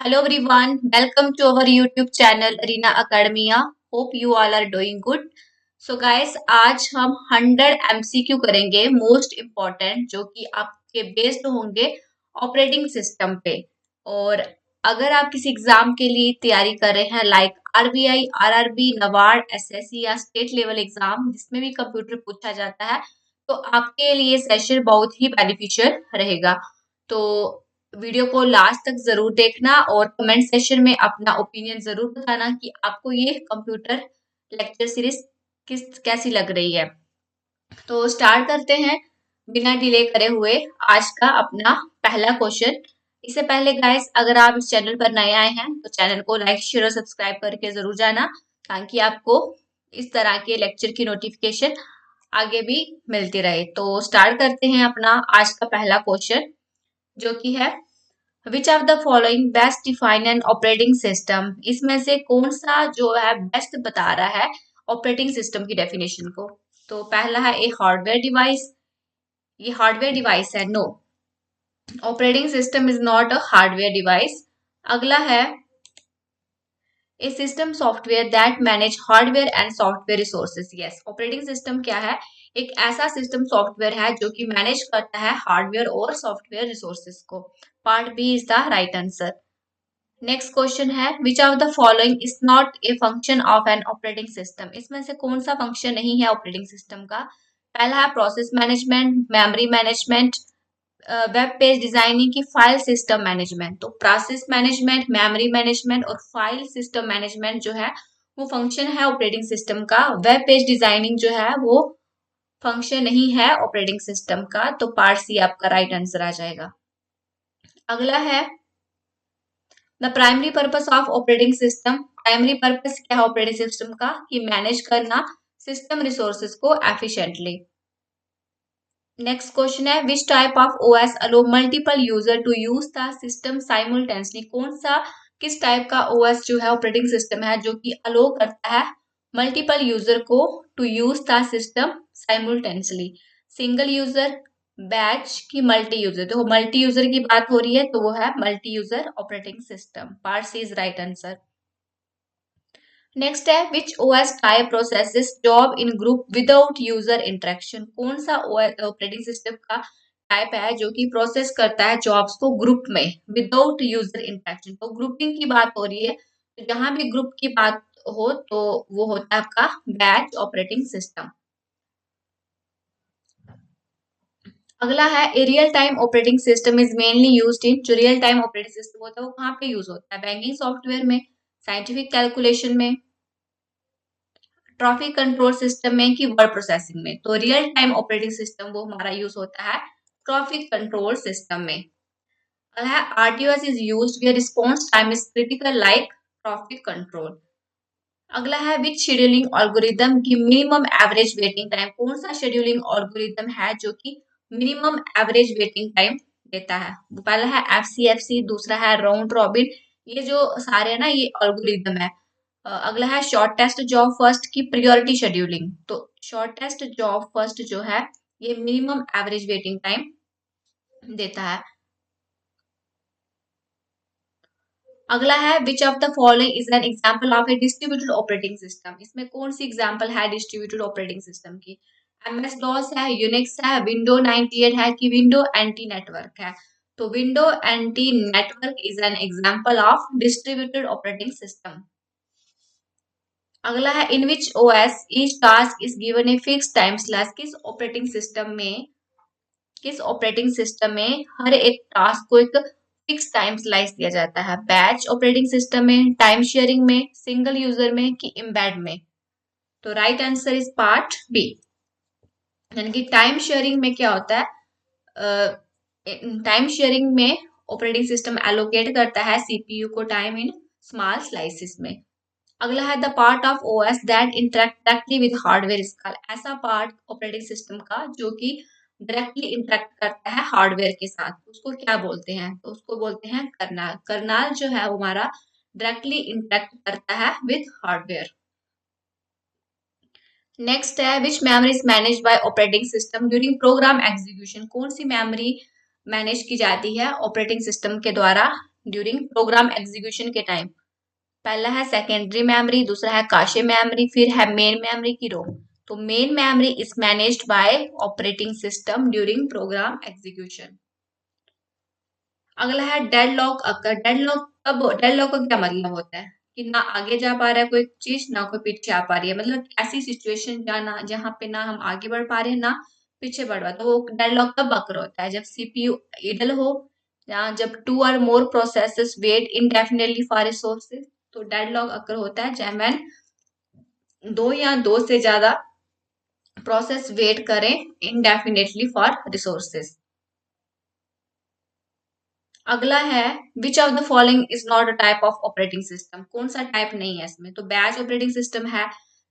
Hello everyone, welcome to our YouTube channel Arena Academia. Hope you all are doing good. So guys, आज हम 100 MCQ करेंगे most important जो कि आपके based होंगे ऑपरेटिंग सिस्टम पे। और अगर आप किसी एग्जाम के लिए तैयारी कर रहे हैं like RBI, RRB, NABARD, SSC या स्टेट लेवल एग्जाम जिसमें भी कंप्यूटर पूछा जाता है, तो आपके लिए सेशन बहुत ही बेनिफिशियल रहेगा। तो वीडियो को लास्ट तक जरूर देखना और कमेंट सेशन में अपना ओपिनियन जरूर बताना कि आपको ये कंप्यूटर लेक्चर सीरीज कैसी लग रही है। तो स्टार्ट करते हैं बिना डिले करे हुए आज का अपना पहला क्वेश्चन। इससे पहले गाइस, अगर आप इस चैनल पर नए आए हैं तो चैनल को लाइक शेयर और सब्सक्राइब करके जरूर जाना, ताकि आपको इस तरह के लेक्चर की नोटिफिकेशन आगे भी मिलती रहे। तो स्टार्ट करते हैं अपना आज का पहला क्वेश्चन, जो कि है which of the following best define N operating system. इसमें से कौन सा जो है बेस्ट बता रहा है ऑपरेटिंग सिस्टम की डेफिनेशन को। तो पहला है ए हार्डवेयर डिवाइस, ये हार्डवेयर डिवाइस है। No, operating system is not a hardware device. अगला है a system software that manage hardware and software resources. Yes, operating system क्या है? एक ऐसा सिस्टम सॉफ्टवेयर है जो कि मैनेज करता है हार्डवेयर और सॉफ्टवेयर रिसोर्सेज को। Part B is the right answer. Next question है which of the following is not a function of an operating system. इसमें से कौन सा फंक्शन नहीं है ऑपरेटिंग सिस्टम का? पहला है process management, memory management, web page designing की फाइल सिस्टम मैनेजमेंट। तो प्रोसेस मैनेजमेंट, मेमोरी मैनेजमेंट और फाइल सिस्टम मैनेजमेंट जो है वो फंक्शन है ऑपरेटिंग सिस्टम का। वेब पेज डिजाइनिंग जो है वो फंक्शन नहीं है ऑपरेटिंग सिस्टम का। तो पार्ट सी आपका राइट आंसर आ जाएगा। अगला है the primary purpose of operating system. Primary purpose क्या है ऑपरेटिंग सिस्टम का? कि मैनेज करना सिस्टम रिसोर्सेज को एफिशिएंटली। नेक्स्ट क्वेश्चन है which type of OS allow multiple user to use the system simultaneously. कौन सा, किस टाइप का ओएस जो है ऑपरेटिंग सिस्टम है जो कि अलो करता है मल्टीपल यूजर को to use the system simultaneously? Single user, batch की मल्टी यूजर? तो मल्टी यूजर की बात हो रही है तो वो है multi user operating system. Part C is right answer. Next है which OS type processes job in group without user interaction. कौन सा ऑपरेटिंग सिस्टम का टाइप है जो कि प्रोसेस करता है जॉब्स को ग्रुप में विदाउट यूजर इंटरेक्शन? तो ग्रुपिंग की बात हो रही है, तो जहां भी ग्रुप की बात हो तो वो होता है आपका बैच ऑपरेटिंग सिस्टम। अगला है a real time operating system is mainly used in. जो रियल टाइम ऑपरेटिंग सिस्टम होता है वो कहाँ पे यूज होता है? बैंकिंग सॉफ्टवेयर में, साइंटिफिक कैलकुलेशन में, ट्रैफिक कंट्रोल सिस्टम में, कि वर्ड प्रोसेसिंग में। तो रियल टाइम ऑपरेटिंग सिस्टम वो हमारा यूज होता है ट्रैफिक कंट्रोल सिस्टम में। अगला है RTOS is used where response time is critical like traffic control. अगला है विच शेड्यूलिंग एल्गोरिदम की मिनिमम एवरेज वेटिंग टाइम। कौन सा शेड्यूलिंग एल्गोरिदम है जो कि मिनिमम एवरेज वेटिंग टाइम देता है? पहला है एफसीएफसी, दूसरा है राउंड रॉबिन। ये जो सारे है ना ये एल्गोरिदम है। अगला है शॉर्टेस्ट जॉब फर्स्ट की प्रायोरिटी शेड्यूलिंग। तो शॉर्टेस्ट जॉब फर्स्ट जो है ये मिनिमम एवरेज वेटिंग टाइम देता है। अगला है which of the following is an example of a distributed operating system. इसमें कौन सी एग्जांपल है डिस्ट्रीब्यूटेड ऑपरेटिंग सिस्टम की? एमएस डॉस है, यूनिक्स है, विंडो 98 है, कि विंडो एंटी नेटवर्क है? तो window NT network is an example of distributed operating system. अगला है in which OS each task is given a fix time slice. किस ऑपरेटिंग सिस्टम में हर एक टास्क को एक फिक्स टाइम स्लाइस दिया जाता है? बैच ऑपरेटिंग सिस्टम में, टाइम शेयरिंग में, सिंगल यूजर में, कि एम्बेड में? तो right answer is part B. यानी कि टाइम शेयरिंग में क्या होता है? टाइम शेयरिंग में ऑपरेटिंग सिस्टम एलोकेट करता है सीपीयू को टाइम इन स्मॉल स्लाइसिस में। अगला है the part of OS that interact directly with hardware is called. ऐसा पार्ट ऑपरेटिंग सिस्टम का जो कि डायरेक्टली इंटरेक्ट करता है हार्डवेयर के साथ, उसको क्या बोलते हैं? तो उसको बोलते हैं कर्नल। कर्नल जो है वो हमारा डायरेक्टली इंटरेक्ट करता है विद हार्डवेयर। नेक्स्ट है which memory is manage by operating system during program execution. कौन सी मेमोरी मैनेज की जाती है ऑपरेटिंग सिस्टम के द्वारा ड्यूरिंग प्रोग्राम एग्जीक्यूशन के टाइम। पहला है सेकेंडरी मेमोरी, दूसरा है काशे मेमोरी, फिर है मेन मेमोरी की रोम। तो main memory is managed by operating system during program execution. अगला है डेडलॉक अकर। डेडलॉक का क्या मतलब होता है कि ना आगे जा पा रहा है कोई चीज, ना कोई पीछे आ पा रही है, मतलब ऐसी सिचुएशन जहाँ पे ना हम आगे बढ़ पा रहे हैं ना पीछे बढ़ पा, तो वो डेडलॉक तब अकर होता है जब सीपीयू इडल हो, या जब टू और more processes wait indefinitely for resources. तो डेडलॉक अकर होता है जब मैं दो या दो से ज्यादा प्रोसेस वेट करें इनडेफिनेटली फॉर रिसोर्सेज। अगला है which of the following is not a type of operating system. कौन सा टाइप नहीं है इसमें? तो बैच ऑपरेटिंग सिस्टम है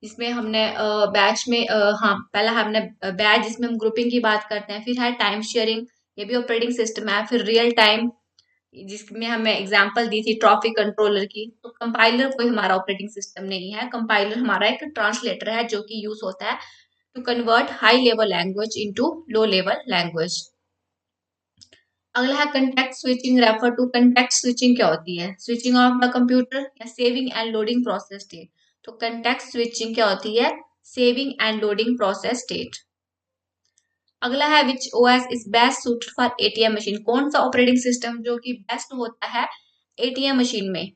जिसमें हमने बैच में हाँ पहला हमने बैच जिसमें हम ग्रुपिंग की बात करते हैं, फिर है टाइम शेयरिंग, ये भी ऑपरेटिंग सिस्टम है, फिर रियल टाइम जिसमें हमें एग्जांपल दी थी ट्रॉफिक कंट्रोलर की। तो कंपाइलर कोई हमारा ऑपरेटिंग सिस्टम नहीं है, कंपाइलर हमारा एक ट्रांसलेटर है जो कि यूज होता है to convert high level language into low level language. अगला है context switching refer to. Context switching क्या होती है? स्विचिंग ऑफ द कंप्यूटर या saving and loading process state. तो कंटेक्ट स्विचिंग क्या होती है? Saving and loading process state. अगला है which OS is best suited for ATM machine. कौन सा ऑपरेटिंग सिस्टम जो कि बेस्ट होता है एटीएम मशीन में?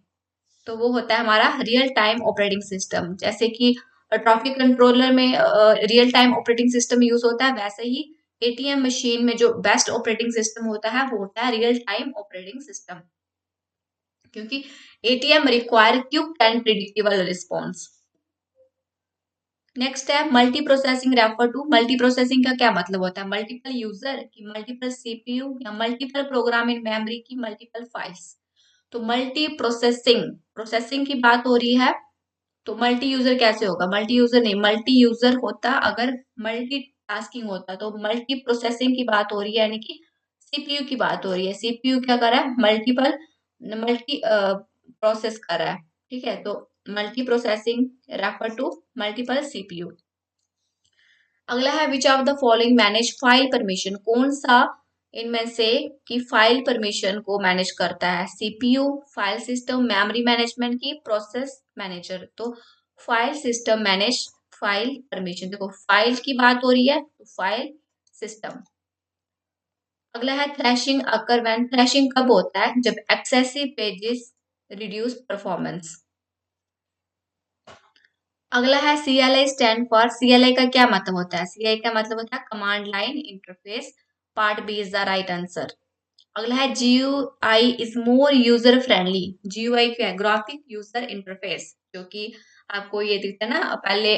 तो वो होता है हमारा रियल टाइम ऑपरेटिंग सिस्टम। जैसे कि ट्रैफिक कंट्रोलर में real time operating system use होता है, वैसे ही एटीएम मशीन में जो बेस्ट ऑपरेटिंग सिस्टम होता है वो होता है रियल टाइम ऑपरेटिंग सिस्टम, क्योंकि ATM require quick and predictable response. Next है multi processing refer to. Multi processing का क्या मतलब होता है? मल्टीपल यूजर की मल्टीपल सीपीयू या मल्टीपल प्रोग्राम इन मेमोरी की मल्टीपल फाइल्स। तो मल्टी प्रोसेसिंग, प्रोसेसिंग की बात हो रही है, तो मल्टी यूजर कैसे होगा? मल्टी यूजर नहीं, मल्टी यूजर होता अगर मल्टी टास्किंग होता। तो मल्टी प्रोसेसिंग की बात हो रही है, यानी कि सीपीयू की बात हो रही है। सीपीयू क्या कर रहा है? मल्टी प्रोसेस कर रहा है, ठीक है। तो multi processing refer to multiple CPU. अगला है which of the following manage file permission. कौन सा इनमें से कि फाइल परमिशन को मैनेज करता है? CPU, file system, memory management की प्रोसेस मैनेजर। तो file system manage file permission. देखो फाइल की बात हो रही है तो फाइल सिस्टम। अगला है थ्रैशिंग अकर व्हेन। थ्रैशिंग कब होता है? जब एक्सेसिव पेजेस रिड्यूस परफॉर्मेंस। अगला है CLI स्टैंड फॉर। CLI का क्या मतलब होता है? CLI का मतलब होता है command line interface. Part B is the right answer. अगला है GUI is more user friendly. GUI क्या है? ग्राफिक यूजर इंटरफेस, जो कि आपको ये दिखता है ना पहले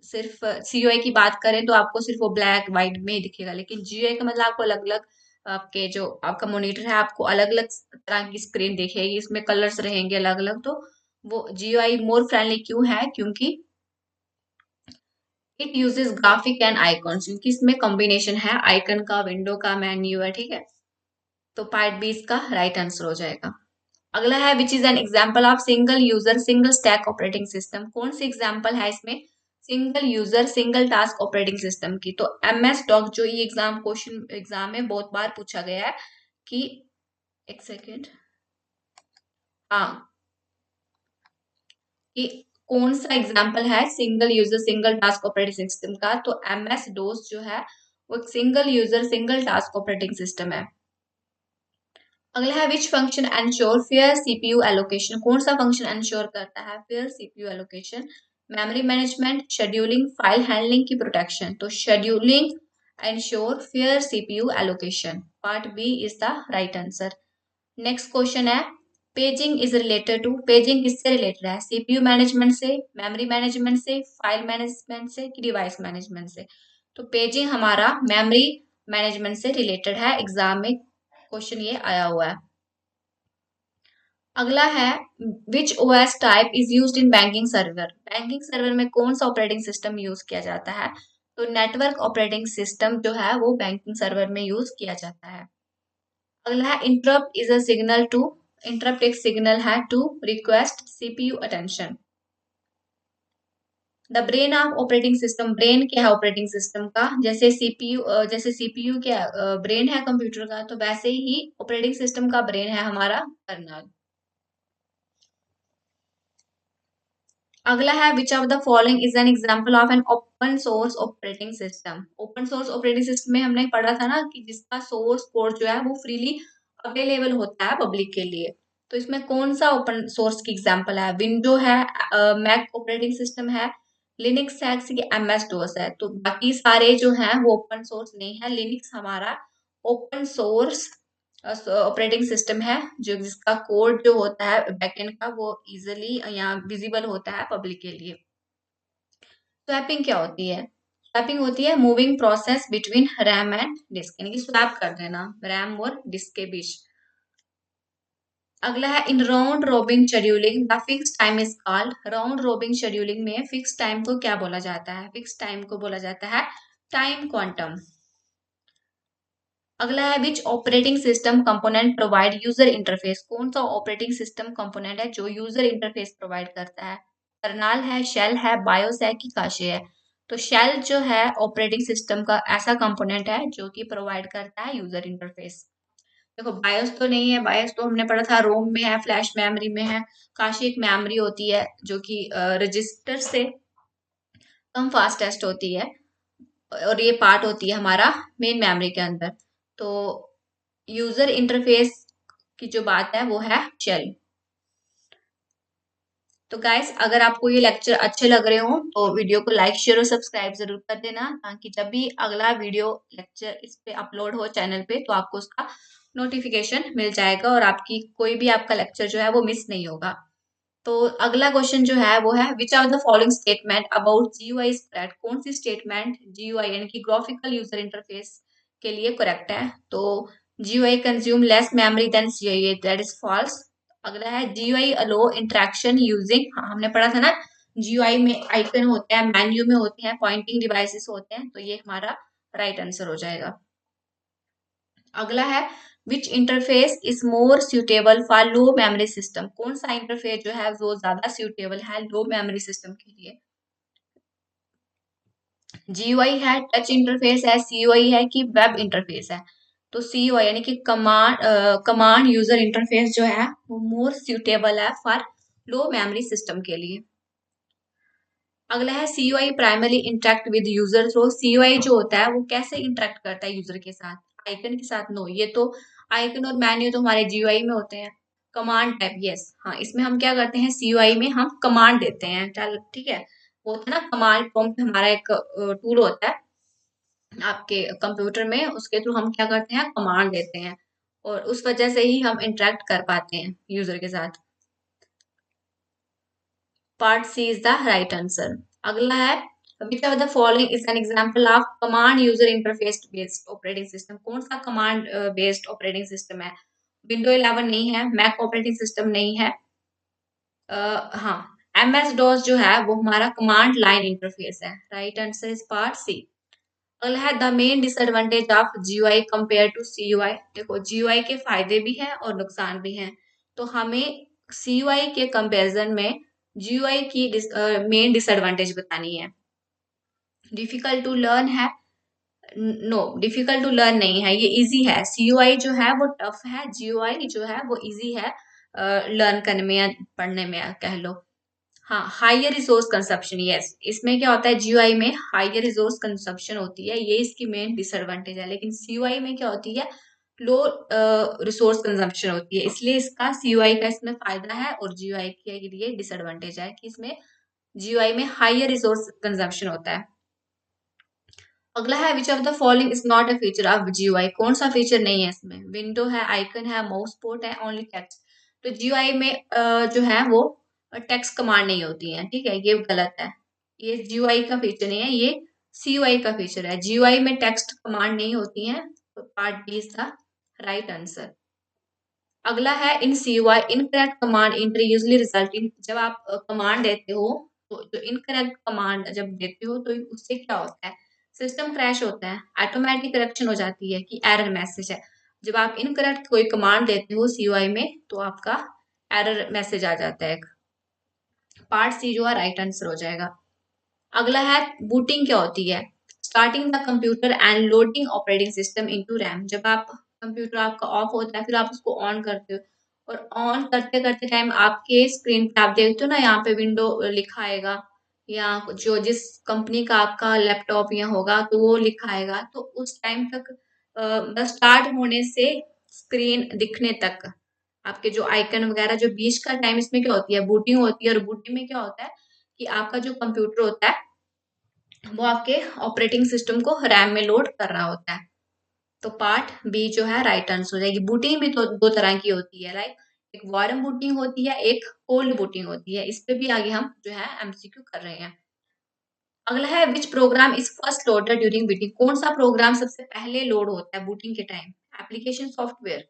सिर्फ CUI की बात करें तो आपको सिर्फ वो ब्लैक व्हाइट में ही दिखेगा, लेकिन GUI का मतलब आपको अलग अलग आपके जो आपका मॉनिटर है आपको अलग अलग तरह की स्क्रीन दिखेगी, इसमें कलर्स रहेंगे अलग अलग। तो वो GUI मोर फ्रेंडली क्यों है? क्योंकि it uses graphic and icon, क्योंकि इसमें कॉम्बिनेशन है आइकन का, विंडो का, मेन्यू है, ठीक है। तो पार्ट बी इसका राइट आंसर हो जाएगा। अगला है which is an example of single user single stack operating system. कौन सी एग्जाम्पल है इसमें single user single task operating system की? तो MS डॉक, जो ये एग्जाम में बहुत बार पूछा गया है कि एक सेकेंड, हाँ, कि कौन सा एग्जाम्पल है single user single task operating system का? तो MS डोस जो है वो एक single user single task operating system है। अगला है which function ensure fair CPU allocation. कौन सा फंक्शन एंश्योर करता है fair CPU allocation? Memory management, scheduling, file handling की प्रोटेक्शन। तो scheduling ensure fair CPU allocation. Part B is the right answer. Next question है paging is related to. Paging किससे related है? CPU management से, memory management से, file management से कि device management से? तो पेजिंग हमारा मेमोरी मैनेजमेंट से रिलेटेड है, एग्जाम में क्वेश्चन ये आया हुआ है। अगला है which OS type is used in banking server. Banking server में कौन सा ऑपरेटिंग सिस्टम यूज किया जाता है? तो नेटवर्क ऑपरेटिंग सिस्टम जो है वो बैंकिंग सर्वर में यूज किया जाता है। अगला है interrupt is a signal to. Interrupt एक सिग्नल है to request CPU attention. The brain of operating system, brain क्या है ऑपरेटिंग सिस्टम का, जैसे सीपीयू क्या ब्रेन है कंप्यूटर का, तो वैसे ही ऑपरेटिंग सिस्टम का ब्रेन है हमारा कर्नल। अगला है which of the following is an example of an open source operating system. Open source operating system में हमने पढ़ा था ना कि जिसका सोर्स कोड जो है वो फ्रीली अवेलेबल होता है पब्लिक के लिए। तो इसमें कौन सा ओपन सोर्स की एग्जांपल है? विंडो है, मैक ऑपरेटिंग सिस्टम है, लिनक्स है कि एमएस डोस है। तो बाकी सारे जो हैं वो ओपन सोर्स नहीं है। लिनक्स हमारा ओपन सोर्स ऑपरेटिंग सिस्टम है जो जिसका कोड जो होता है बैकएंड का वो इजिली या विजिबल होता है पब्लिक के लिए। स्वैपिंग क्या होती है? स्वैपिंग होती है moving process between RAM and disk, यानी कि स्वैप कर देना रैम और डिस्क के बीच। अगला है in round robin scheduling the fix time is called. Round robin scheduling में फिक्स टाइम को क्या बोला जाता है? फिक्स टाइम को बोला जाता है टाइम क्वांटम। अगला है which operating system component provide user interface. कौन सा ऑपरेटिंग सिस्टम कंपोनेंट है जो यूजर इंटरफेस प्रोवाइड करता है? कर्नल है, शेल है, बायोस है कि काशे है? तो शेल जो है ऑपरेटिंग सिस्टम का ऐसा कंपोनेंट है जो कि प्रोवाइड करता है यूजर इंटरफेस। देखो बायोस तो नहीं है, बायोस तो हमने पढ़ा था रोम में है, फ्लैश मेमोरी में है। काशे एक मेमोरी होती है जो कि रजिस्टर से कम फास्टेस्ट होती है और ये पार्ट होती है हमारा मेन मेमोरी के अंदर। तो यूजर इंटरफेस की जो बात है वो है शेल। तो गाइस अगर आपको ये लेक्चर अच्छे लग रहे हो तो वीडियो को लाइक शेयर और सब्सक्राइब जरूर कर देना, ताकि जब भी अगला वीडियो लेक्चर इस पे अपलोड हो चैनल पे तो आपको उसका नोटिफिकेशन मिल जाएगा और आपकी कोई भी आपका लेक्चर जो है वो मिस नहीं होगा। तो अगला क्वेश्चन जो है वो है which are the following statement about GUI is correct. कौन सी स्टेटमेंट जीयूआई यानी कि ग्राफिकल यूजर इंटरफेस के लिए करेक्ट है? तो GUI consume less memory than CIA, that is false. अगला है जीयूआई अलो इंटरेक्शन यूजिंग, हाँ हमने पढ़ा था ना जीयूआई में आइकन होते हैं, मेन्यू में होते हैं, पॉइंटिंग डिवाइसेस होते हैं, तो ये हमारा राइट आंसर हो जाएगा। अगला है which interface is more suitable for low memory system. कौन सा इंटरफेस जो है वो ज्यादा सुटेबल है लो मेमोरी सिस्टम के लिए? जीयूआई है, टच इंटरफेस है, सीयूआई है कि वेब इंटरफेस है? तो सीयूआई यानी कि कमांड यूजर इंटरफेस जो है वो मोर सुटेबल है फॉर लो मेमोरी सिस्टम के लिए। अगला है CUI primary interact with user. तो सीयूआई जो होता है वो कैसे इंटरेक्ट करता है यूजर के साथ? आइकन के साथ? नो, ये तो आइकन और मेन्यू तो हमारे जीयूआई में होते हैं। कमांड टाइप, यस, हाँ इसमें हम क्या करते हैं सीयूआई में हम कमांड देते हैं, चल ठीक है। वो होता है ना कमांड प्रॉम्प्ट, हमारा एक टूल होता है आपके कंप्यूटर में, उसके थ्रू हम क्या करते हैं कमांड देते हैं और उस वजह से ही हम इंटरेक्ट कर पाते हैं यूजर के साथ। Part C is the right answer. अगला है which of the following is an example of command user interface based operating system. कौन सा कमांड बेस्ड ऑपरेटिंग सिस्टम है? विंडो 11 नहीं है, मैक ऑपरेटिंग सिस्टम नहीं है, हाँ एमएस डॉस जो है वो हमारा कमांड लाइन इंटरफेस है। Right answer is part C. अगला है the main disadvantage of GUI compare to CUI. देखो जीयूआई के फायदे भी हैं और नुकसान भी हैं, तो हमें सीयूआई के कंपैरिजन में जीयूआई की मेन डिसएडवांटेज बतानी है। डिफिकल्ट टू लर्न है? नो, डिफिकल्ट टू लर्न नहीं है, ये इजी है। सीयूआई जो है वो टफ है, जीयूआई जो है वो इजी है लर्न करने में या पढ़ने में कह लो। हाँ हाइयर रिसोर्स कंजप्शन, यस इसमें क्या होता है जीयूआई में हाइयर रिसोर्स कंजप्शन होती है, ये इसकी मेन डिसएडवांटेज है। लेकिन सीयूआई में क्या होती है लो रिसोर्स कंजप्शन होती है, इसलिए इसका सीयूआई का इसमें फायदा है और जीयूआई के लिए डिसएडवांटेज है कि इसमें जीयूआई में हाइयर रिसोर्स कंजप्शन होता है। अगला है which of the following is not a feature of GUI. कौन सा फीचर नहीं है इसमें? विंडो है, आइकन है, माउस पोर्ट है, ओनली टेक्स्ट। तो जीयूआई में जो है वो टेक्स्ट कमांड नहीं होती है, ठीक है, ये गलत है। ये जीयूआई का फीचर नहीं है, ये सीयूआई का फीचर है। जीयूआई में टेक्स्ट कमांड नहीं होती है, तो part B is the right answer. अगला है in CUI incorrect command entry usually result in. जब आप कमांड देते हो तो जो इनकरेक्ट कमांड जब देते हो तो उससे क्या होता है? सिस्टम क्रैश होता है, ऑटोमेटिक करेक्शन हो जाती है कि एरर मैसेज है। जब आप इनकरेक्ट कोई कमांड देते हो सीयूआई में तो आपका एरर मैसेज आ जाता है। पार्ट सी जो है राइट आंसर हो जाएगा। अगला है बूटिंग क्या होती है, starting the computer and loading operating system into RAM. जब आप कंप्यूटर आपका ऑफ होता है फिर आप उसको ऑन करते हो, और ऑन करते करते टाइम आपके स्क्रीन पे आप देखते हो ना, यहाँ पे विंडो लिखा आएगा, या जो जिस कंपनी का आपका लैपटॉप या होगा तो वो लिखा आएगा, तो उस टाइम तक स्टार्ट होने से स्क्रीन दिखने तक आपके जो आइकन वगैरह जो बीच का टाइम, इसमें क्या होती है, बूटिंग होती है। और बूटिंग में क्या होता है कि आपका जो कंप्यूटर होता है वो आपके ऑपरेटिंग सिस्टम को रैम में लोड कर रहा होता है। तो पार्ट बी जो है राइट आंसर हो जाएगी। बूटिंग भी तो दो तरह की होती है, राइट, एक वार्म बूटिंग होती है, एक कोल्ड बूटिंग होती है। इस पे भी आगे हम जो है एमसीक्यू कर रहे हैं। अगला है विच programme is first loaded during booting. कौन सा प्रोग्राम सबसे पहले लोड होता है बूटिंग के time, application software,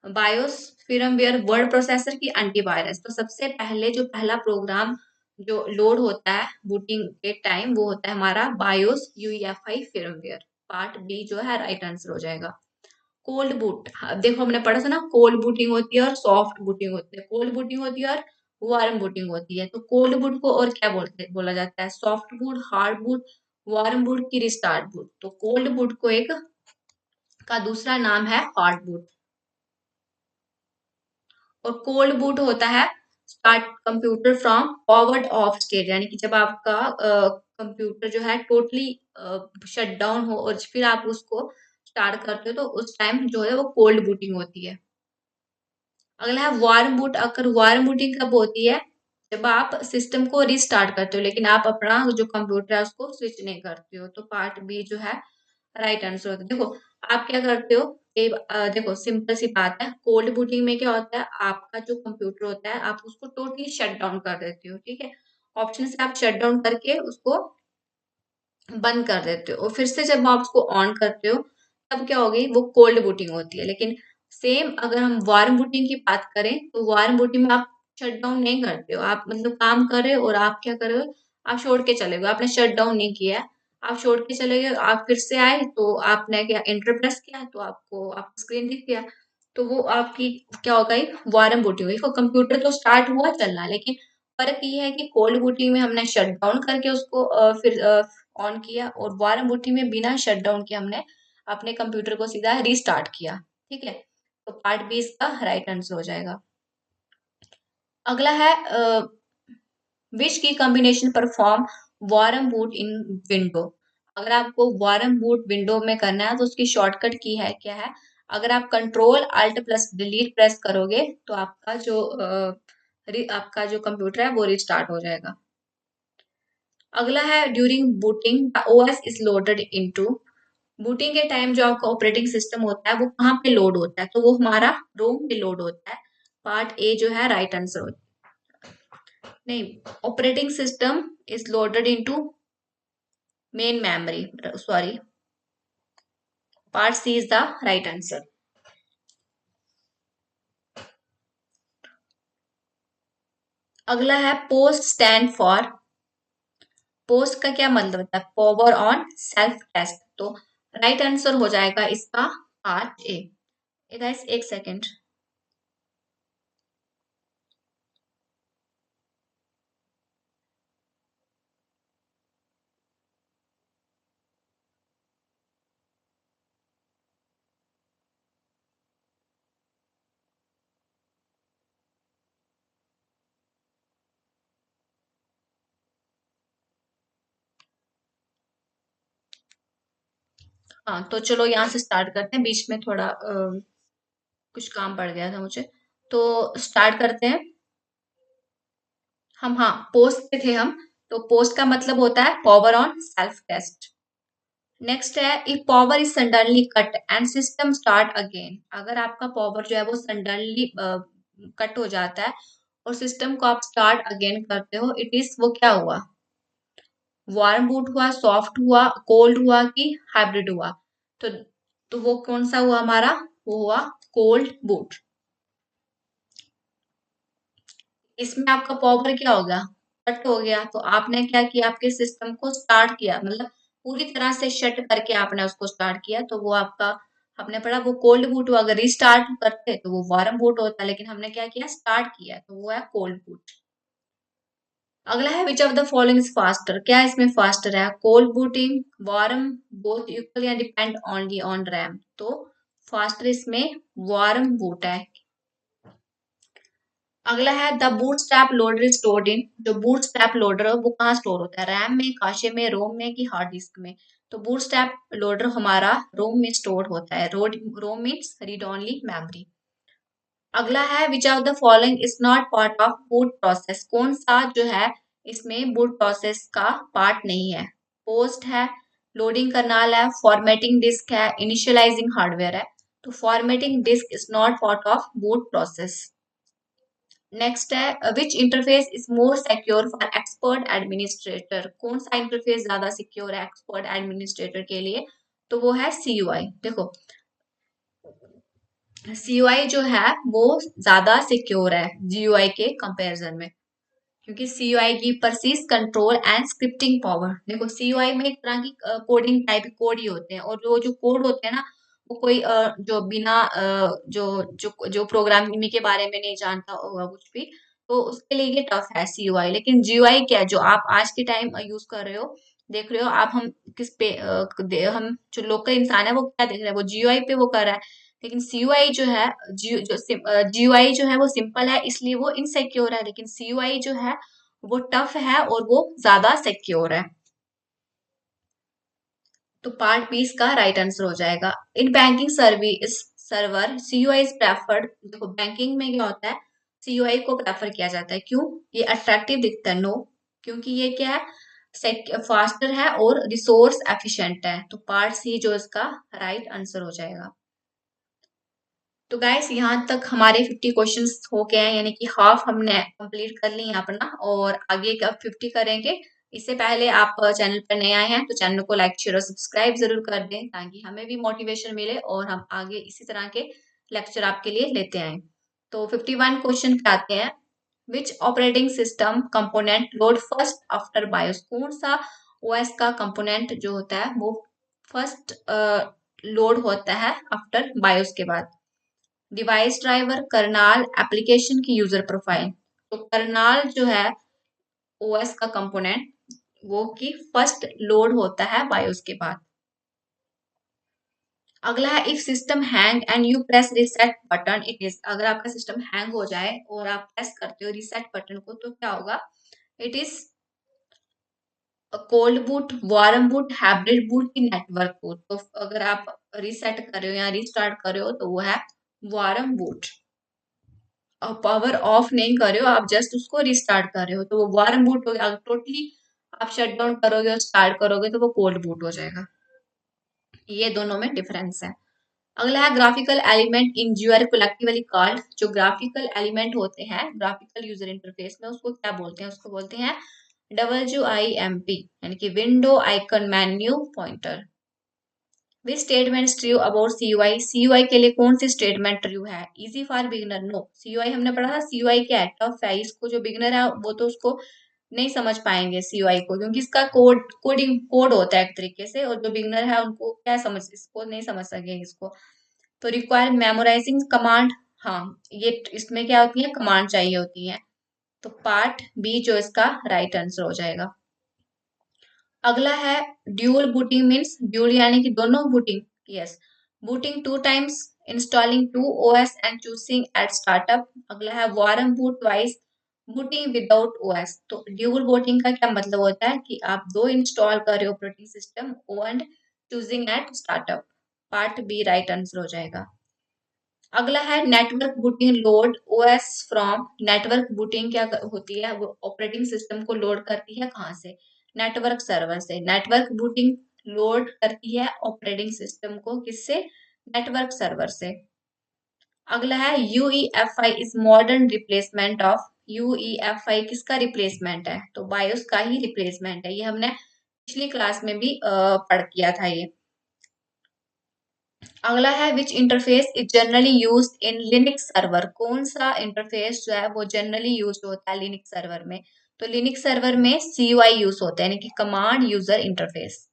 BIOS, firmware, word processor की एंटीवायरस। तो सबसे पहले जो पहला प्रोग्राम जो लोड होता है बूटिंग के टाइम वो होता है हमारा BIOS UEFI firmware। Part B जो है राइट आंसर हो जाएगा। कोल्ड बूट, अब देखो हमने पढ़ा था ना, कोल्ड बूटिंग होती है और सॉफ्ट बूटिंग होती है। कोल्ड बूटिंग होती है और वार्म बूटिंग होती है। तो कोल्ड बूट को और क्या बोला जाता है, soft boot, hard boot, warm boot की रिस्टार्ट बूट। तो कोल्ड बूट को एक का दूसरा नाम है हार्ड बूट। और कोल्ड बूट होता है start computer from forward of state, यानी कि जब आपका कंप्यूटर जो है टोटली शट डाउन हो और फिर आप उसको स्टार्ट करते हो, तो उस टाइम जो है वो कोल्ड बूटिंग होती है। अगला है वार्म बूट। अगर वार्म बूटिंग कब होती है, जब आप सिस्टम को रिस्टार्ट करते हो लेकिन आप अपना जो कंप्यूटर है उसको स्विच नहीं करते हो। तो पार्ट बी जो है राइट आंसर होता है। देखो आप क्या करते हो, देखो सिंपल सी बात है, कोल्ड बूटिंग में क्या होता है, आपका जो कंप्यूटर होता है आप उसको टोटली शट डाउन कर देते हो, ठीक है, ऑप्शन से आप शट डाउन करके उसको बंद कर देते हो, और फिर से जब आप उसको ऑन करते हो तब क्या होगी, वो कोल्ड बूटिंग होती है। लेकिन सेम अगर हम वार्म बूटिंग की बात करें तो वार्म बूटिंग में आप शट डाउन नहीं करते हो, आप मतलब काम कर रहे हो और आप क्या कर रहे हो, आप छोड़ के चले गए, आपने शट डाउन नहीं किया है, आप छोड़ के चले गए, आप फिर से आए तो आपने क्या एंटर प्रेस किया तो आपको आपका स्क्रीन दिख गया। तो वो आपकी क्या हो गई, वार्म बूटिंग हुई। कंप्यूटर तो स्टार्ट हुआ चलना, लेकिन फर्क ये है कि कोल्ड बूटिंग में हमने शट डाउन करके उसको फिर ऑन किया, और वार्म बूटिंग में बिना शट डाउन के हमने अपने कंप्यूटर को सीधा रीस्टार्ट किया, ठीक है। तो पार्ट बी इसका राइट आंसर हो जाएगा। अगला है विच की कॉम्बिनेशन परफॉर्म वार्म बूट इन विंडो। अगर आपको वार्म बूट विंडो में करना है तो उसकी शॉर्टकट की है क्या है, अगर आप control alt plus delete press करोगे तो आपका जो कंप्यूटर है वो रिस्टार्ट हो जाएगा। अगला है during booting the OS is loaded into. Booting के टाइम जो आपका ऑपरेटिंग सिस्टम होता है वो कहाँ पे लोड होता है, तो वो हमारा रोम पे लोड होता है। पार्ट ए जो है राइट आंसर होता है। नहीं, operating system is loaded into main memory, sorry, part C is the right answer. अगला है पोस्ट स्टैंड फॉर। पोस्ट का क्या मतलब होता है, पावर ऑन सेल्फ टेस्ट। तो राइट आंसर हो जाएगा इसका पार्ट ए। गाइस एक सेकेंड। हाँ तो चलो यहाँ से स्टार्ट करते हैं, बीच में थोड़ा कुछ काम पड़ गया था मुझे, तो स्टार्ट करते हैं हम। हाँ, पोस्ट पे थे हम। तो पोस्ट का मतलब होता है power on self test. Next है if power is suddenly cut and system start again. अगर आपका पावर जो है वो सडनली कट हो जाता है और सिस्टम को आप स्टार्ट अगेन करते हो, इट इज वो क्या हुआ, वार्म बूट हुआ, सॉफ्ट हुआ, कोल्ड हुआ कि हाइब्रिड हुआ। तो तो वो कौन सा हुआ हमारा, वो हुआ कोल्ड बूट। इसमें आपका पावर क्या हो गया, कट हो गया। तो आपने क्या किया, आपके सिस्टम को स्टार्ट किया, मतलब पूरी तरह से शट करके आपने उसको स्टार्ट किया, तो वो आपका हमने पढ़ा वो कोल्ड बूट हुआ। अगर रिस्टार्ट करते तो वो वार्म बूट होता, लेकिन हमने क्या किया, स्टार्ट किया, तो वो है कोल्ड बूट। अगला है which of the following is faster, क्या इसमें फास्टर है, cold booting, warm, both equal या डिपेंड ओनली ऑन रैम। तो फास्टर इसमें वार्म बूट है। अगला है the bootstrap loader is stored in, जो बूटस्ट्रैप लोडर है वो कहाँ स्टोर होता है, रैम में, काशे में, रोम में कि हार्ड डिस्क में। तो बूटस्ट्रैप लोडर हमारा रोम में स्टोर होता है। रोम मीन्स रीड ओनली मेमोरी। अगला है which of the following is not part of boot process, कौन सा जो है इसमें बूट प्रोसेस का पार्ट नहीं है। पोस्ट है, लोडिंग कर्नल है, फॉर्मेटिंग डिस्क है, इनिशियलाइजिंग हार्डवेयर है। तो formatting disk is not part of boot process. Next है which interface is more secure for expert administrator, कौन सा इंटरफेस ज्यादा सिक्योर है एक्सपर्ट एडमिनिस्ट्रेटर के लिए। तो वो है सीयूआई। देखो सीयूआई जो है वो ज्यादा सिक्योर है जीयूआई के कंपैरिजन में, क्योंकि सीयूआई की परसीज कंट्रोल एंड स्क्रिप्टिंग पावर। देखो सीयूआई में एक तरह की कोडिंग टाइप कोड ही होते हैं, और वो जो कोड होते हैं ना वो कोई जो बिना जो प्रोग्रामिंग के बारे में नहीं जानता होगा कुछ भी, तो उसके लिए ये टफ है सीयूआई। लेकिन जीयूआई क्या है, जो आप आज के टाइम यूज कर रहे हो, देख रहे हो आप, हम किस पे हम जो लोकल इंसान है वो क्या देख रहे हैं, वो जीयूआई पे वो कर रहा है। लेकिन सीयूआई जो है, जीयूआई जो है वो सिंपल है इसलिए वो इनसिक्योर है, लेकिन सीयूआई जो है वो टफ है और वो ज्यादा सिक्योर है। तो पार्ट बी इसका राइट आंसर हो जाएगा। In banking service server CUI is preferred, देखो बैंकिंग में क्या होता है, सीयूआई को प्रेफर किया जाता है, क्यों, ये अट्रैक्टिव दिखता है, नो, क्योंकि ये क्या है, फास्टर है और रिसोर्स एफिशिएंट है। तो पार्ट सी जो इसका राइट आंसर हो जाएगा। तो गाइस यहाँ तक हमारे 50 क्वेश्चंस हो गए हैं, यानी कि हाफ हमने कंप्लीट कर ली है अपना, और आगे का 50 करेंगे। इससे पहले आप चैनल पर नए आए हैं तो चैनल को लाइक शेयर और सब्सक्राइब जरूर कर दें, ताकि हमें भी मोटिवेशन मिले और हम आगे इसी तरह के लेक्चर आपके लिए लेते आए। तो 51 क्वेश्चन पे आते हैं। Which operating system component load first after BIOS, कौन सा ओएस का कंपोनेंट जो होता है वो फर्स्ट लोड होता है आफ्टर बायोस के बाद। डिवाइस ड्राइवर, करनाल, एप्लीकेशन की यूजर प्रोफाइल। तो करनाल जो है ओएस का कंपोनेंट, वो की फर्स्ट लोड होता है बायोस के बाद। अगला है if system hang and you press reset button it is, अगर आपका सिस्टम हैंग हो जाए और आप प्रेस करते हो रिसेट बटन को तो क्या होगा, it is cold boot, warm boot, hybrid boot की नेटवर्क बूट। तो अगर आप रिसेट कर रहे हो या रिस्टार्ट कर रहे हो तो वो है वार्म बूट। पावर ऑफ नहीं कर रहे हो, आप जस्ट उसको रिस्टार्ट कर रहे हो तो वो वार्म बूट हो गया। अगर टोटली आप शट डाउन करोगे और स्टार्ट करोगे तो वो कोल्ड बूट हो जाएगा। ये दोनों में डिफरेंस है। अगला है graphical element in GUI collectively called, जो ग्राफिकल एलिमेंट होते हैं ग्राफिकल यूजर इंटरफेस में उसको क्या बोलते हैं, उसको बोलते हैं WIMP, यानी कि window icon menu pointer. Which statement true about CUI, CUI के लिए कौन सी स्टेटमेंट ट्रू है, easy for beginner, no, CUI हमने पढ़ा था सीयूआई क्या है, टफ है, इसको जो बिगिनर है वो तो उसको नहीं समझ पाएंगे सीयूआई को, क्योंकि इसका कोडिंग कोड होता है एक तरीके से, और जो बिगिनर है उनको क्या समझ, इसको नहीं समझ सके इसको। तो रिक्वायर मेमोराइजिंग कमांड, हाँ ये इसमें क्या होती है, कमांड चाहिए होती है। तो पार्ट बी जो इसका राइट आंसर हो जाएगा। अगला है ड्यूल बूटिंग मीन्स, ड्यूल यानी कि दोनों booting, yes, booting two times, installing two OS and choosing at startup. अगला है warm boot twice, booting without OS. तो ड्यूल बूटिंग का क्या मतलब होता है कि आप दो इंस्टॉल कर रहे हो operating system and choosing at startup. Part B right answer हो जाएगा। अगला है network booting load OS from, network booting क्या होती है, वो ऑपरेटिंग सिस्टम को लोड करती है कहाँ से, नेटवर्क सर्वर से। नेटवर्क बूटिंग लोड करती है ऑपरेटिंग सिस्टम को किससे, नेटवर्क सर्वर से। अगला है UEFI is modern replacement of, UEFI किसका रिप्लेसमेंट है, तो बायोस का ही रिप्लेसमेंट है। ये हमने पिछली क्लास में भी पढ़ किया था ये। अगला है which interface is generally use in Linux server, कौन सा इंटरफेस जो है वो जनरली यूज होता है लिनक्स सर्वर में। तो लिनक्स सर्वर में CUI यूज होता है, यानी कि कमांड यूजर इंटरफेस।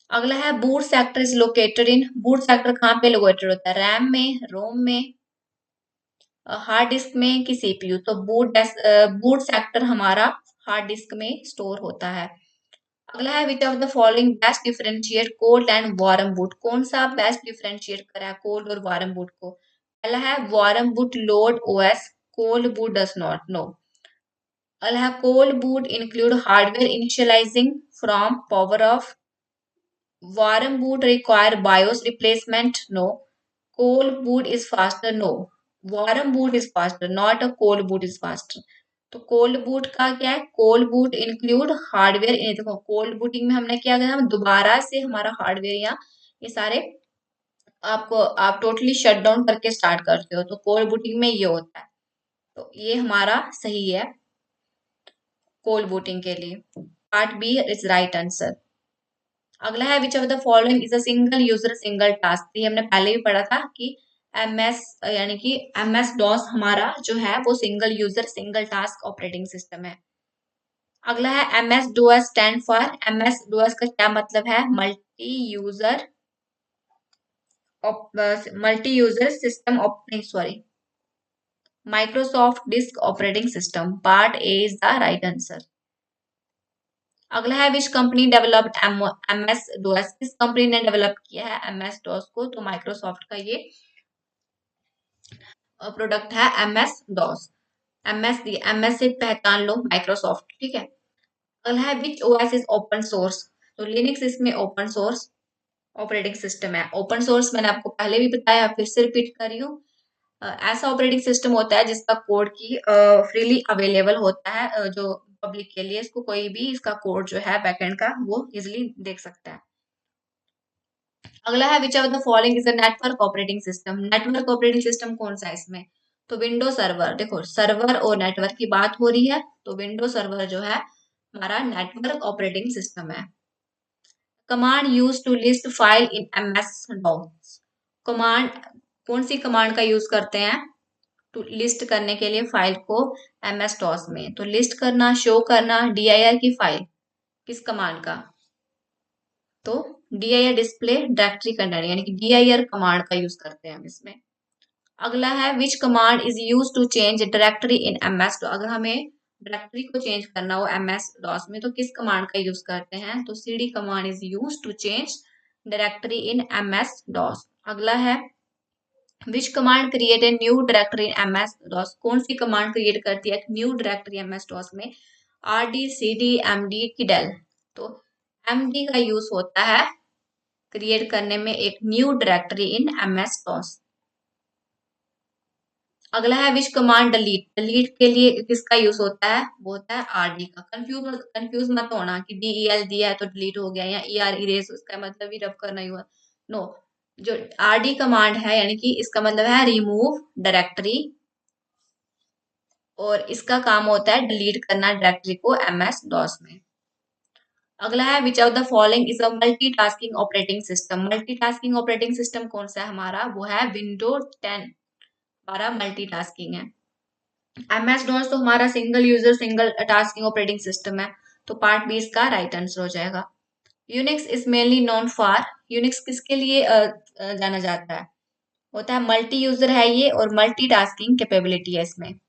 अगला है boot sector is located in, boot sector कहाँ पे लोकेटेड होता है, रैम में, रोम में, हार्ड डिस्क में कि सीपीयू, तो बूट सेक्टर हमारा हार्ड डिस्क में स्टोर होता है। अगला है which of the following best differentiate cold and warm boot, कौन सा बेस्ट डिफरेंशिएट करा है कोल्ड और वार्म बूट को? पहला है warm boot load OS, cold boot does not know. अगला है cold boot include hardware initialising from power of, warm boot require BIOS replacement? No. Cold boot is faster? No. Warm boot is faster, not a cold boot is faster. तो cold boot का क्या है? Cold boot include hardware, देखो cold booting में हमने क्या किया, हम दोबारा से हमारा हार्डवेयर या ये सारे आपको आप टोटली शट डाउन करके स्टार्ट करते हो, तो कोल्ड बूटिंग में ये होता है। तो ये हमारा सही है कोल्ड बूटिंग के लिए। Part B is right answer. अगला है which of the following is a single user single task, ये हमने पहले भी पढ़ा था कि एमएस यानी कि एमएस डॉस हमारा जो है वो single user single task operating system है। अगला है MS does stand for, MS does का क्या मतलब है? Multi user system sorry Microsoft disk operating system. Part A is the right answer. अगला है which company developed MS does, किस कंपनी ने डेवलप किया है एमएस डोस को? तो माइक्रोसॉफ्ट का ये प्रोडक्ट है एमएस डॉस। एमएस से पहचान लो माइक्रोसॉफ्ट, ठीक है। अगला है which OS is open source, तो लिनक्स इसमें ओपन सोर्स ऑपरेटिंग सिस्टम है। ओपन सोर्स मैंने आपको पहले भी बताया, फिर से रिपीट कर रही हूँ। ऐसा ऑपरेटिंग सिस्टम होता है जिसका कोड की फ्रीली अवेलेबल होता है, जो पब्लिक के लिए, इसको कोई भी इसका कोड जो है बैकएंड का वो इजिली देख सकता है। अगला है which of the following is a network operating system, network operating system कौन सा है इसमें? तो विंडो सर्वर, देखो सर्वर और नेटवर्क की बात हो रही है, तो विंडो सर्वर जो है हमारा नेटवर्क ऑपरेटिंग सिस्टम है। Command use to list file in MS DOS, command कौन सी कमांड का यूज करते हैं टू लिस्ट करने के लिए फाइल को एमएस डॉस में? तो लिस्ट करना, शो करना, डीआईआर की फाइल, किस कमांड का? तो dir डिस्प्ले डायरेक्टरी कंटेंट यानी कि dir कमांड का यूज करते हैं हम इसमें। अगला है which command is use to change directory in MS DOS, अगर हमें डायरेक्टरी को चेंज करना हो एमएस डॉस में तो किस कमांड का यूज करते हैं? तो cd command is use to change directory in MS DOS. अगला है which command create a new directory in MS DOS, कौन सी कमांड क्रिएट करती है न्यू डायरेक्टरी एमएस डॉस में? rd cd md की डेल, तो md का यूज होता है क्रिएट करने में एक new directory in MS DOS. अगला है विच कमांड डिलीट, डिलीट के लिए किसका यूज होता है? वो होता है आरडी का। कंफ्यूज मत होना कि डीईएल दिया है तो डिलीट हो गया, या ईआर इरेज, उसका मतलब ही रब करना ही हुआ। नो, जो आरडी कमांड है यानी कि इसका मतलब है रिमूव डायरेक्टरी, और इसका काम होता है डिलीट करना डायरेक्टरी को एमएस डॉस में। अगला है which of the following is a multitasking operating system, multitasking operating system कौन सा है हमारा? वो है विंडो 10, हमारा मल्टीटास्किंग है। एमएस डॉस तो हमारा single user single tasking operating system है, तो पार्ट बी इसका राइट आंसर हो जाएगा। Unix is mainly known for, Unix किसके लिए जाना जाता है? होता है मल्टी यूजर है ये, और मल्टी टास्किंग कैपेबिलिटी है इसमें।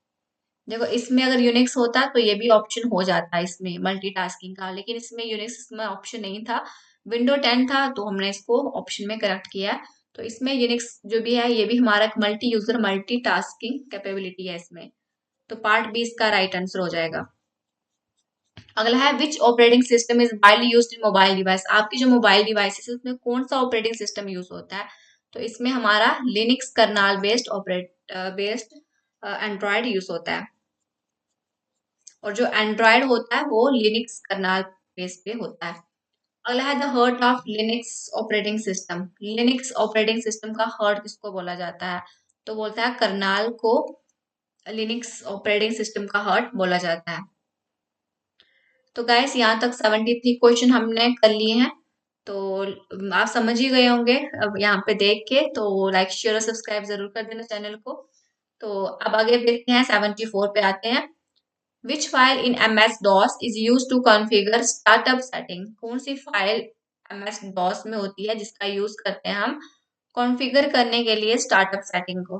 देखो इसमें अगर यूनिक्स होता तो ये भी ऑप्शन हो जाता है इसमें मल्टीटास्किंग का, लेकिन इसमें यूनिक्स में ऑप्शन नहीं था, विंडो 10 था, तो हमने इसको ऑप्शन में करेक्ट किया है। तो इसमें यूनिक्स जो भी है ये भी हमारा एक multi user multi tasking capability है इसमें, तो पार्ट बी इसका राइट आंसर हो जाएगा। अगला है which operating system is widely used in mobile device, आपकी जो मोबाइल डिवाइस है उसमें कौन सा ऑपरेटिंग सिस्टम यूज होता है? तो इसमें हमारा Linux kernel based Android use होता है, और जो एंड्रॉयड होता है वो लिनक्स कर्नल बेस पे होता है। अगला है the heart of Linux operating system, Linux operating system का हार्ट किसको बोला जाता है? तो बोलता है कर्नल को लिनक्स ऑपरेटिंग सिस्टम का हार्ट बोला जाता है। तो गाइस यहाँ तक 73 क्वेश्चन हमने कर लिए हैं, तो आप समझ ही गए होंगे अब यहाँ पे देख के, तो लाइक शेयर और सब्सक्राइब जरूर कर देना चैनल को। तो अब आगे देखते हैं 74 पे आते हैं। Which file in MS DOS is use to configure startup setting, कौन सी फाइल एमएस डॉस में होती है जिसका यूज करते हैं हम कॉन्फ़िगर करने के लिए स्टार्टअप सेटिंग को?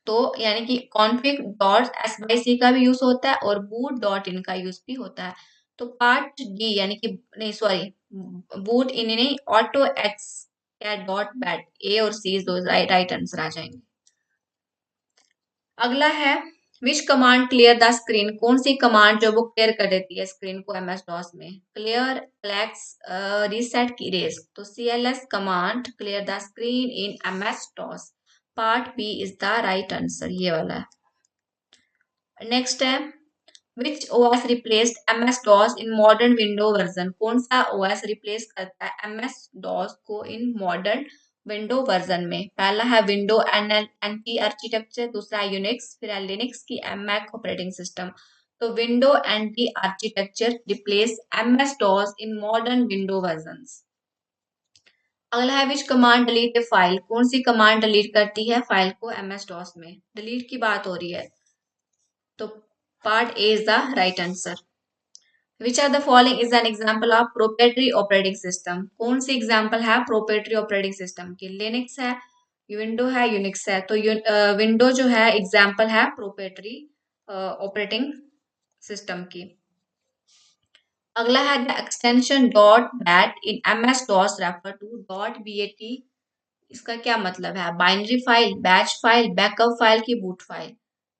तो यानी कि कॉन्फिग डॉट SYC का भी यूज होता है और बूट डॉट इन का यूज भी होता है। तो पार्ट डी यानी कि नहीं सॉरी, बूट इन नहीं, ऑटो एक्स क्या डॉट बैट, ए और सी दो राइट आंसर आ जाएंगे। अगला है which command clear the screen, कौन सी कमांड जो वो क्लियर कर देती है स्क्रीन को MS DOS में, क्लियर फ्लैक्स रीसेट की रेस, तो CLS command clear the screen in MS DOS। Part B is the right answer, ये वाला है। नेक्स्ट है which OS replaced MS DOS in modern window version, कौन सा OS रिप्लेस करता है MS DOS को इन मॉडर्न विंडो वर्जन में। पहला है विंडो NT आर्किटेक्चर, दूसरा है यूनिक्स, फिर है लिनक्स की मैक ऑपरेटिंग सिस्टम। तो window NT architecture replace MS DOS in modern window version. अगला है which command delete A file, कौन सी कमांड डिलीट करती है फाइल को MS DOS में, डिलीट की बात हो रही है, तो part A is the right answer. Which are the following is an example of proprietary operating system, कौन सी एग्जाम्पल है प्रोप्राइटरी ऑपरेटिंग सिस्टम की, लिनक्स है, विंडो है, यूनिक्स है। तो विंडो जो है एग्जाम्पल है प्रोप्राइटरी ऑपरेटिंग सिस्टम की। अगला है the extension dot bat in MS DOS refer to dot BAT, इसका क्या मतलब है, binary file, batch file, backup file की बूट फाइल।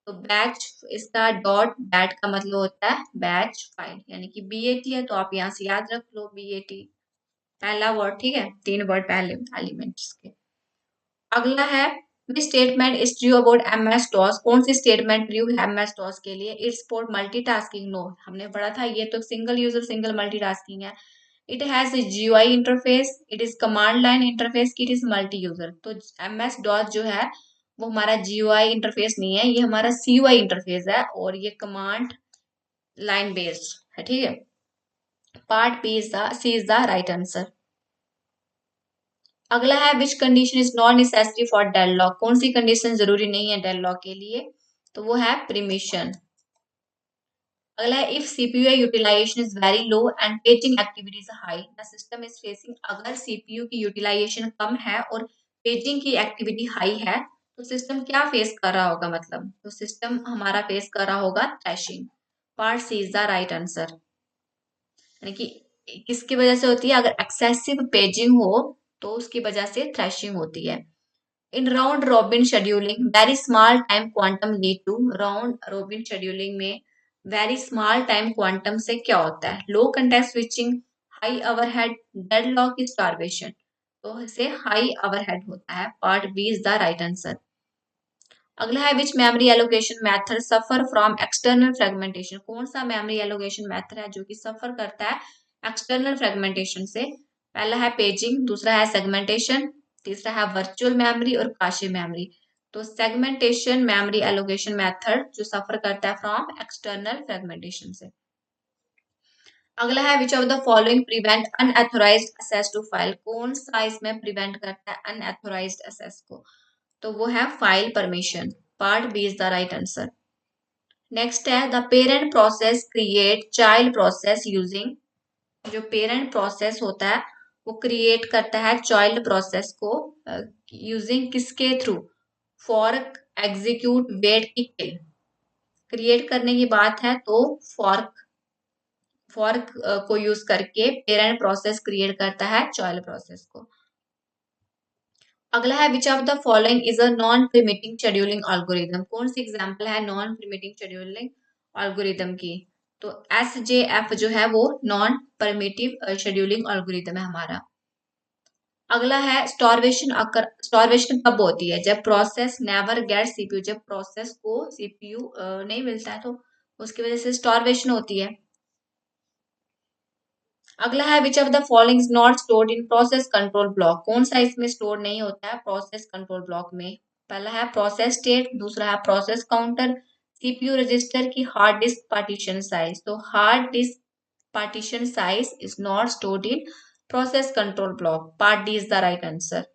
तो बैच, इसका डॉट बैट का मतलब होता है बैच फाइल, यानी कि BAT है तो आप यहाँ से याद रख लो BAT पहला वर्ड, ठीक है, 3 वर्ड पहले एलिमेंट्स के। अगला है which statement is true about MS DOS, कौन सी स्टेटमेंट ट्रू है MS DOS के लिए, इट्स फॉर मल्टीटास्किंग, नो, हमने पढ़ा था ये तो सिंगल यूजर सिंगल मल्टीटास्किंग है। It has a GUI interface, it is command line interface, it is multi user. तो MS DOS जो है वो हमारा GUI इंटरफेस नहीं है, ये हमारा CUI इंटरफेस है और ये कमांड लाइन बेस्ड है, ठीक है। Part B is the C is the right answer. अगला है which condition is not necessary for deadlock, कौन सी कंडीशन जरूरी नहीं है डेडलॉक के लिए, तो वो है परमिशन। अगला है if CPU utilization is very low and paging activity is high the system is facing, अगर CPU की यूटिलाइजेशन कम है और पेजिंग की एक्टिविटी हाई है तो सिस्टम क्या फेस कर रहा होगा, मतलब तो सिस्टम हमारा फेस कर रहा होगा thrashing. Part C is the right answer, यानी कि किसकी वजह से होती है, अगर एक्सेसिव पेजिंग हो तो उसकी वजह से थ्रैशिंग होती है। In round robin scheduling very small time quantum lead to, round robin scheduling में वेरी स्मॉल टाइम क्वांटम से क्या होता है, low context switching, high overhead, deadlock, starvation. तो इसे हाई ओवरहेड होता है, part B is the right answer. अगला है which memory allocation method suffer from external fragmentation, कौन सा मेमोरी एलोकेशन मेथड है जो कि सफर करता है एक्सटर्नल फ्रेगमेंटेशन से। पहला है पेजिंग, दूसरा है सेगमेंटेशन, तीसरा है वर्चुअल मेमोरी और काशे मेमोरी। तो सेगमेंटेशन मेमोरी एलोकेशन मेथड जो सफर करता है फ्रॉम एक्सटर्नल फ्रेगमेंटेशन से। अगला है which of the following prevent unauthorized access to file, कौन सा इसमें प्रिवेंट करता है अनऑथोराइज्ड एक्सेस को, तो वो है file permission. Part B is the right answer. Next है the parent process create child process using, जो पेरेंट प्रोसेस होता है वो क्रिएट करता है चाइल्ड प्रोसेस को यूजिंग किसके थ्रू, फॉर्क, एग्जीक्यूट, वेट की किल। क्रिएट करने की बात है तो फॉर्क, फॉर्क को यूज करके पेरेंट प्रोसेस क्रिएट करता है चाइल्ड प्रोसेस को। अगला है which of the following is a non प्रिमिटिंग scheduling algorithm, कौन सी एग्जांपल है नॉन प्रिमिटिंग शेड्यूलिंग एल्गोरिथम की, तो SJF जो है वो नॉन परमिटिव शेड्यूलिंग एल्गोरिथम है हमारा। अगला है स्टारवेशन कब होती है, जब प्रोसेस नेवर गेट CPU, जब प्रोसेस को CPU नहीं मिलता है तो उसकी वजह से स्टारवेशन होती है। अगला है which of the following is not stored in process control block, कौन सा इसमें स्टोर नहीं होता है प्रोसेस कंट्रोल ब्लॉक में। पहला है प्रोसेस स्टेट, दूसरा है प्रोसेस काउंटर, CPU रजिस्टर की हार्ड डिस्क पार्टीशन साइज। तो hard disk partition size is not stored in process control block, part D is the right answer.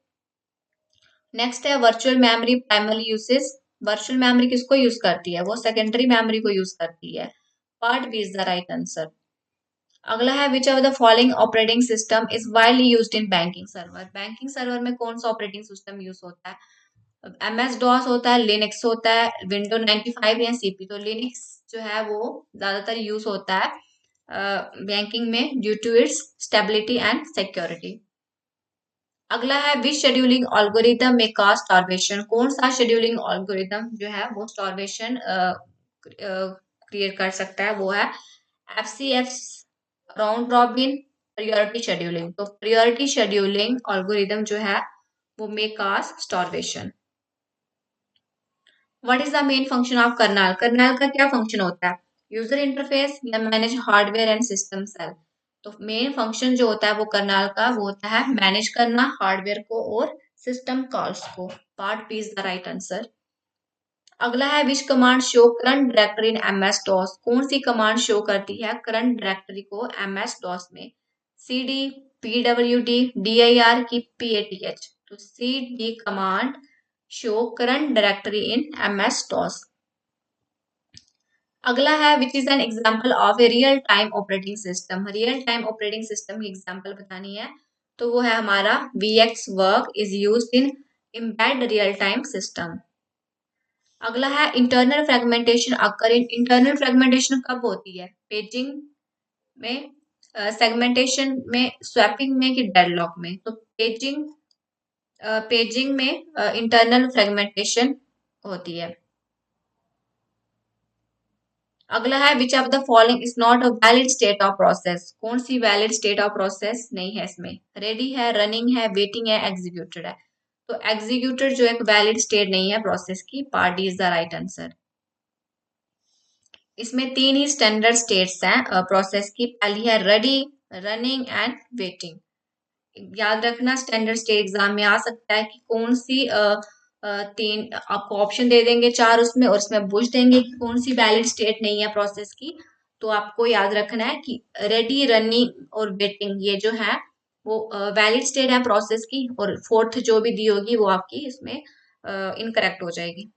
Next है virtual memory primary usage, virtual memory किसको use करती है, वो secondary memory को use करती है, part B is the right answer. अगला है which of the following operating system is widely used in banking server, banking server में कौन सा ऑपरेटिंग सिस्टम यूज होता है, MS DOS होता है, लिनक्स होता है, विंडो 95 या सीपी। तो लिनक्स जो है वो ज्यादातर यूज होता है बैंकिंग में due to its stability and security. अगला है विच शेड्यूलिंग एल्गोरिदम में काज स्टारवेशन। कौन सा शेड्यूलिंग एल्गोरिदम जो है वो स्टारवेशन क्रिएट कर सकता है, वो है FCS, round robin, priority scheduling. तो प्रायोरिटी शेड्यूलिंग एल्गोरिदम जो है वो may cause starvation. What is the main function of kernel. Kernel का क्या फंक्शन होता है, यूजर इंटरफेस या manage hardware and system shell. तो मेन फंक्शन जो होता है वो कर्नल का वो होता है मैनेज करना हार्डवेयर को और सिस्टम कॉल्स को। Part B is the right answer. अगला है which command show current directory in MS DOS। कौन सी कमांड शो करती है करंट डायरेक्टरी को MS DOS में, CD, PWD, DIR की PATH। तो CD command show current directory in MS DOS। अगला है which is an example of a real time operating system. Real time operating system की example बतानी है तो वो है हमारा VxWorks is use in embed real time system. अगला है इंटरनल फ्रेगमेंटेशन अकर इन। इंटरनल फ्रेगमेंटेशन कब होती है, पेजिंग में, सेगमेंटेशन में, स्वैपिंग में कि डेडलॉक में। तो पेजिंग में इंटरनल फ्रेगमेंटेशन होती है। अगला है which of the following is not a valid state of process. कौन सी वैलिड स्टेट ऑफ प्रोसेस नहीं है इसमें, रेडी है, रनिंग है, वेटिंग है, एग्जीक्यूटेड है। तो एग्जीक्यूटेड जो एक वैलिड स्टेट नहीं है प्रोसेस की, part D is the right answer. इसमें तीन ही स्टैंडर्ड स्टेट्स हैं प्रोसेस की, पहली है रेडी, रनिंग एंड वेटिंग। याद रखना स्टैंडर्ड स्टेट एग्जाम में आ सकता है कि कौन सी तीन आपको ऑप्शन दे देंगे चार उसमें, और उसमें पूछ देंगे कि कौन सी वैलिड स्टेट नहीं है प्रोसेस की। तो आपको याद रखना है कि रेडी, रनिंग और वेटिंग ये जो है वो वैलिड स्टेट है प्रोसेस की, और फोर्थ जो भी दी होगी वो आपकी इसमें इनकरेक्ट हो जाएगी।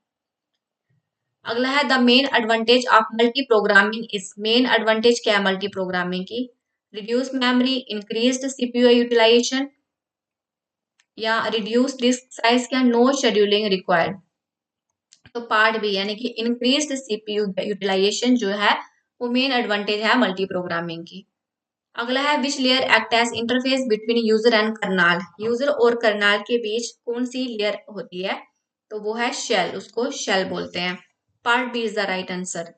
अगला है the main advantage of multi programming is. Main advantage क्या है मल्टी प्रोग्रामिंग की, reduce memory, increased CPU utilization, या रिड्यूस डिस्क साइज, क्या नो शेड्यूलिंग रिक्वायर्ड। तो पार्ट बी यानी कि इंक्रीज्ड CPU यूटिलाइजेशन जो है वो मेन एडवांटेज है मल्टी प्रोग्रामिंग की। अगला है which layer act as interface between user and kernel. User और कर्नल के बीच कौन सी लेयर होती है, तो वो है शेल, उसको शेल बोलते हैं। Part B is the right answer.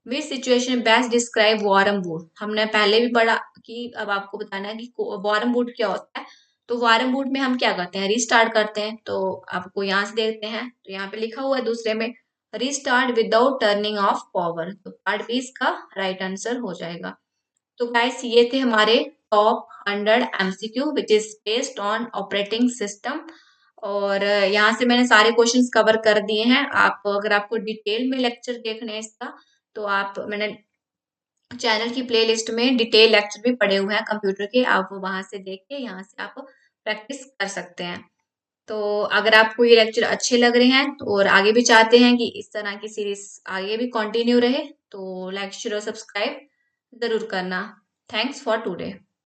Which situation best describe warm boot. हमने पहले भी पढ़ा कि अब आपको बताना है कि वार्म बूट क्या होता है। तो वार्म बूट में हम क्या करते हैं, रीस्टार्ट करते हैं। तो आपको यहाँ से देखते हैं तो यहाँ पे लिखा हुआ है दूसरे में restart without turning of power. तो पार्ट बी इसका राइट आंसर हो जाएगा। तो गाइस ये थे हमारे top 100 MCQ which is based on operating system. और यहाँ से मैंने सारे क्वेश्चंस कवर कर दिए हैं। आप अगर आपको डिटेल में लेक्चर देखने हैं इसका, तो आप मैंने चैनल की प्लेलिस्ट में डिटेल लेक्चर भी पड़े हुए हैं कंप्यूटर के, आप वहां से देख के यहाँ से आप प्रैक्टिस कर सकते हैं। तो अगर आपको ये लेक्चर अच्छे लग रहे हैं तो और आगे भी चाहते हैं कि इस तरह की सीरीज आगे भी कंटिन्यू रहे, तो लाइक शेयर और सब्सक्राइब जरूर करना। Thanks for today.